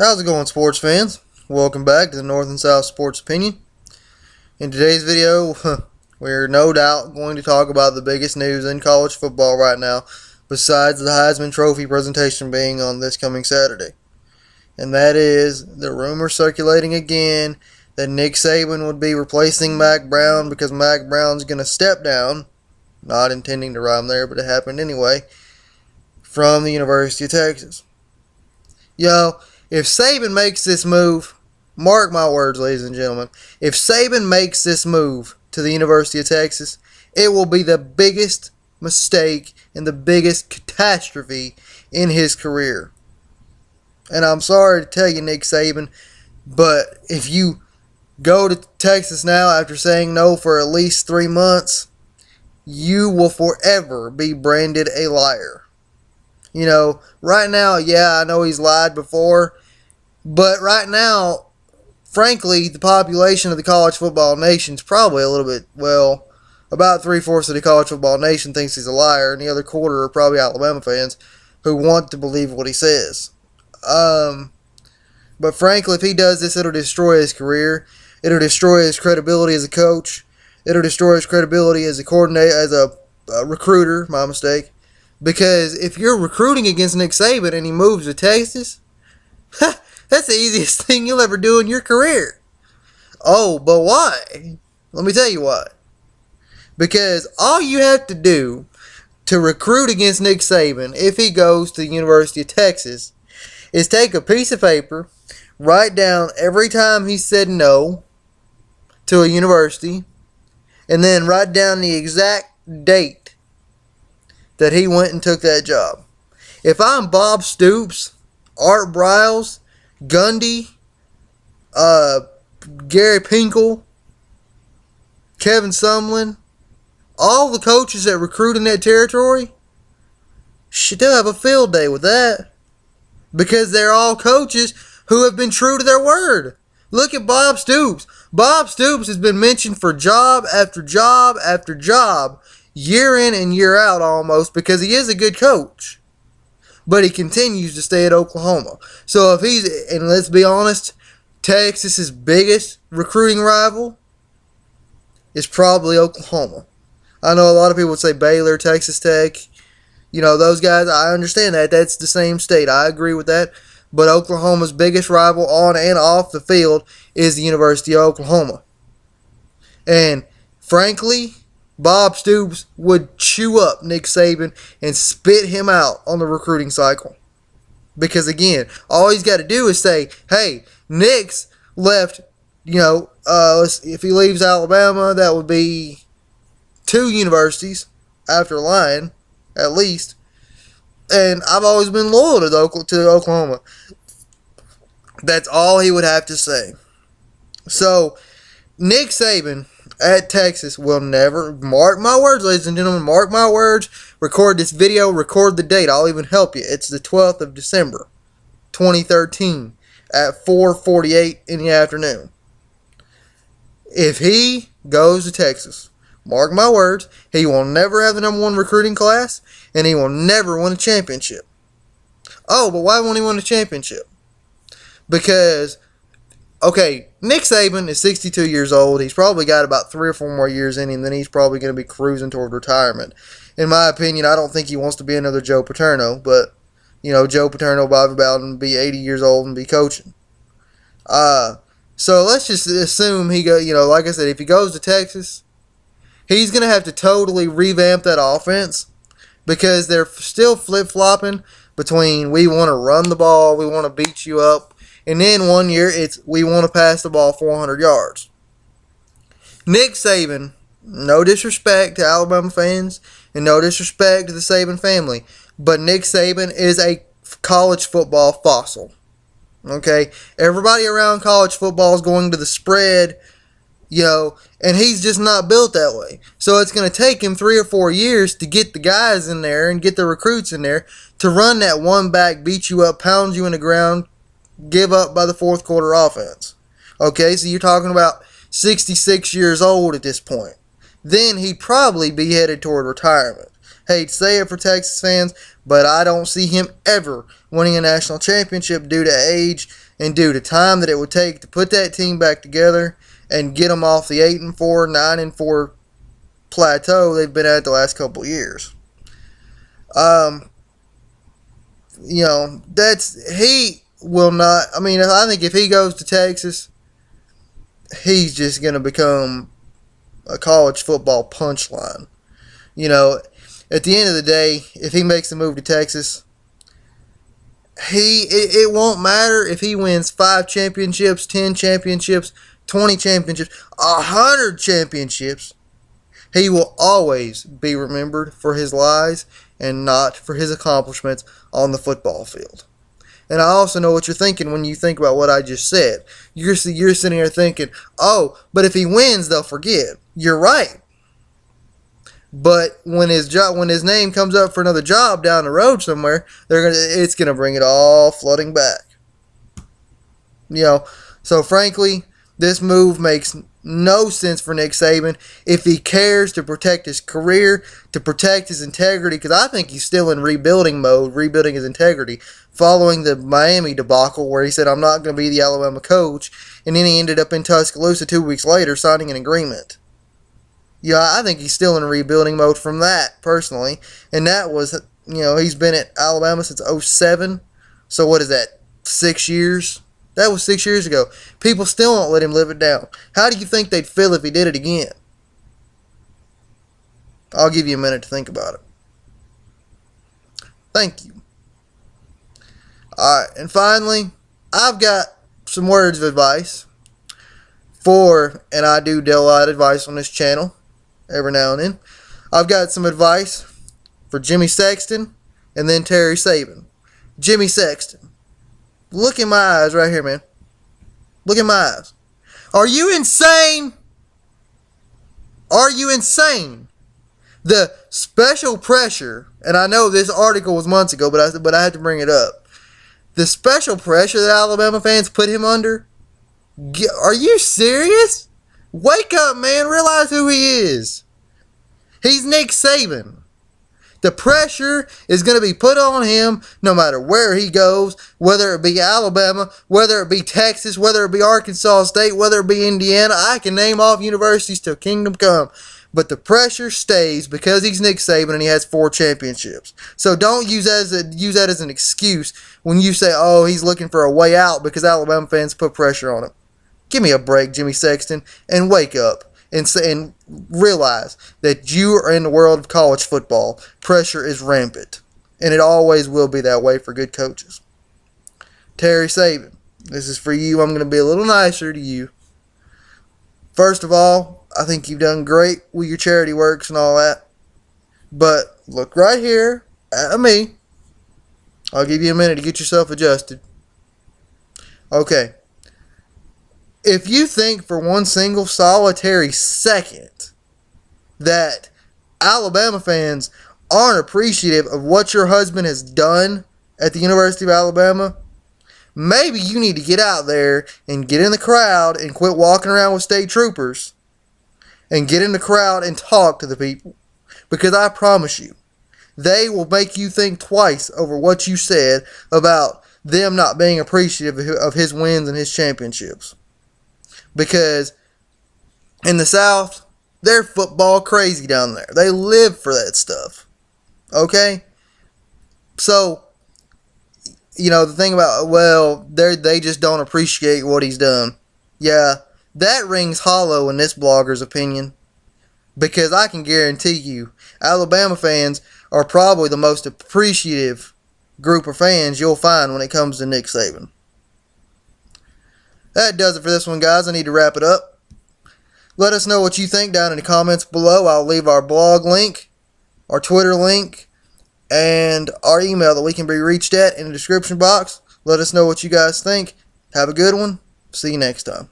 How's it going, sports fans? Welcome back to the North and South Sports Opinion. In today's video, we're no doubt going to talk about the biggest news in college football right now, besides the Heisman Trophy presentation being on this coming Saturday. And that is the rumor circulating again that Nick Saban would be replacing Mack Brown because Mack Brown's going to step down, not intending to rhyme there, but it happened anyway, from the University of Texas. If Saban makes this move, mark my words, ladies and gentlemen, if Saban makes this move to the University of Texas, it will be the biggest mistake and the biggest catastrophe in his career. And I'm sorry to tell you, Nick Saban, but if you go to Texas now after saying no for at least 3 months, you will forever be branded a liar. Right now, I know he's lied before, but right now, frankly, the population of the college football nation is probably a little bit, about 3/4 of the college football nation thinks he's a liar, and the other quarter are probably Alabama fans who want to believe what he says. But frankly, if he does this, it'll destroy his career. It'll destroy his credibility as a coach. It'll destroy his credibility as a coordinator, as a recruiter. My mistake. Because if you're recruiting against Nick Saban and he moves to Texas, that's the easiest thing you'll ever do in your career. Oh, but why? Let me tell you why. Because all you have to do to recruit against Nick Saban, if he goes to the University of Texas, is take a piece of paper, write down every time he said no to a university, and then write down the exact date that he went and took that job. If I'm Bob Stoops, Art Briles, Gundy, Gary Pinkel, Kevin Sumlin, all the coaches that recruit in that territory, they'll have a field day with that. Because they're all coaches who have been true to their word. Look at Bob Stoops. Bob Stoops has been mentioned for job after job after job, year in and year out almost, because he is a good coach. But he continues to stay at Oklahoma. So and let's be honest, Texas's biggest recruiting rival is probably Oklahoma. I know a lot of people would say Baylor, Texas Tech, those guys, I understand that. That's the same state. I agree with that. But Oklahoma's biggest rival on and off the field is the University of Oklahoma. And frankly, Bob Stoops would chew up Nick Saban and spit him out on the recruiting cycle. Because again, all he's got to do is say, hey, Nick's left, if he leaves Alabama, that would be 2 universities after lying, at least. And I've always been loyal to Oklahoma. That's all he would have to say. So, Nick Saban at Texas will never, mark my words, ladies and gentlemen, mark my words, record this video, record the date, I'll even help you. It's the 12th of December, 2013, at 4:48 in the afternoon. If he goes to Texas, mark my words, he will never have the number 1 recruiting class, and he will never win a championship. Oh, but why won't he win a championship? Because, Nick Saban is 62 years old. He's probably got about 3 or 4 more years in him, then he's probably going to be cruising toward retirement. In my opinion, I don't think he wants to be another Joe Paterno, but, Joe Paterno, Bobby Bowden, be 80 years old and be coaching. So let's just assume like I said, if he goes to Texas, he's going to have to totally revamp that offense because they're still flip-flopping between we want to run the ball, we want to beat you up, and then one year it's we want to pass the ball 400 yards. Nick Saban, no disrespect to Alabama fans and no disrespect to the Saban family, but Nick Saban is a college football fossil. Okay? Everybody around college football is going to the spread, and he's just not built that way. So it's going to take him 3 or 4 years to get the guys in there and get the recruits in there to run that one back, beat you up, pound you in the ground, give up by the 4th quarter offense. Okay, so you're talking about 66 years old at this point. Then he'd probably be headed toward retirement. Hate to say it for Texas fans, but I don't see him ever winning a national championship due to age and due to time that it would take to put that team back together and get them off the 8-4, 9-4 plateau they've been at the last couple years. He will not. I mean, I think if he goes to Texas, he's just going to become a college football punchline. At the end of the day, if he makes the move to Texas, it won't matter if he wins 5 championships, 10 championships, 20 championships, 100 championships. He will always be remembered for his lies and not for his accomplishments on the football field. And I also know what you're thinking when you think about what I just said. You're sitting here thinking, oh, but if he wins, they'll forget. You're right. But when his name comes up for another job down the road somewhere, it's gonna bring it all flooding back. So frankly, this move makes no sense for Nick Saban if he cares to protect his career, to protect his integrity, because I think he's still in rebuilding mode, rebuilding his integrity, following the Miami debacle where he said, I'm not going to be the Alabama coach, and then he ended up in Tuscaloosa 2 weeks later signing an agreement. I think he's still in rebuilding mode from that, personally, and that was, he's been at Alabama since 2007, so what is that, 6 years? That was 6 years ago. People still won't let him live it down. How do you think they'd feel if he did it again? I'll give you a minute to think about it. Thank you. Alright, and finally, I've got some words of advice and I do deal out advice on this channel every now and then. I've got some advice for Jimmy Sexton and then Terry Saban. Jimmy Sexton. Look in my eyes right here, man. Look in my eyes. Are you insane? Are you insane? The special pressure, and I know this article was months ago, but I had to bring it up. The special pressure that Alabama fans put him under. Are you serious? Wake up, man. Realize who he is. He's Nick Saban. The pressure is going to be put on him no matter where he goes, whether it be Alabama, whether it be Texas, whether it be Arkansas State, whether it be Indiana. I can name off universities till kingdom come. But the pressure stays because he's Nick Saban and he has 4 championships. So don't use that as an excuse when you say, oh, he's looking for a way out because Alabama fans put pressure on him. Give me a break, Jimmy Sexton, and wake up. And realize that you are in the world of college football. Pressure is rampant. And it always will be that way for good coaches. Terry Saban, this is for you. I'm going to be a little nicer to you. First of all, I think you've done great with your charity works and all that. But look right here at me. I'll give you a minute to get yourself adjusted. Okay. If you think for one single solitary second that Alabama fans aren't appreciative of what your husband has done at the University of Alabama, maybe you need to get out there and get in the crowd and quit walking around with state troopers and get in the crowd and talk to the people. Because I promise you, they will make you think twice over what you said about them not being appreciative of his wins and his championships. Because in the South, they're football crazy down there. They live for that stuff. Okay? So, the thing about, they just don't appreciate what he's done. Yeah, that rings hollow in this blogger's opinion. Because I can guarantee you, Alabama fans are probably the most appreciative group of fans you'll find when it comes to Nick Saban. That does it for this one, guys. I need to wrap it up. Let us know what you think down in the comments below. I'll leave our blog link, our Twitter link, and our email that we can be reached at in the description box. Let us know what you guys think. Have a good one. See you next time.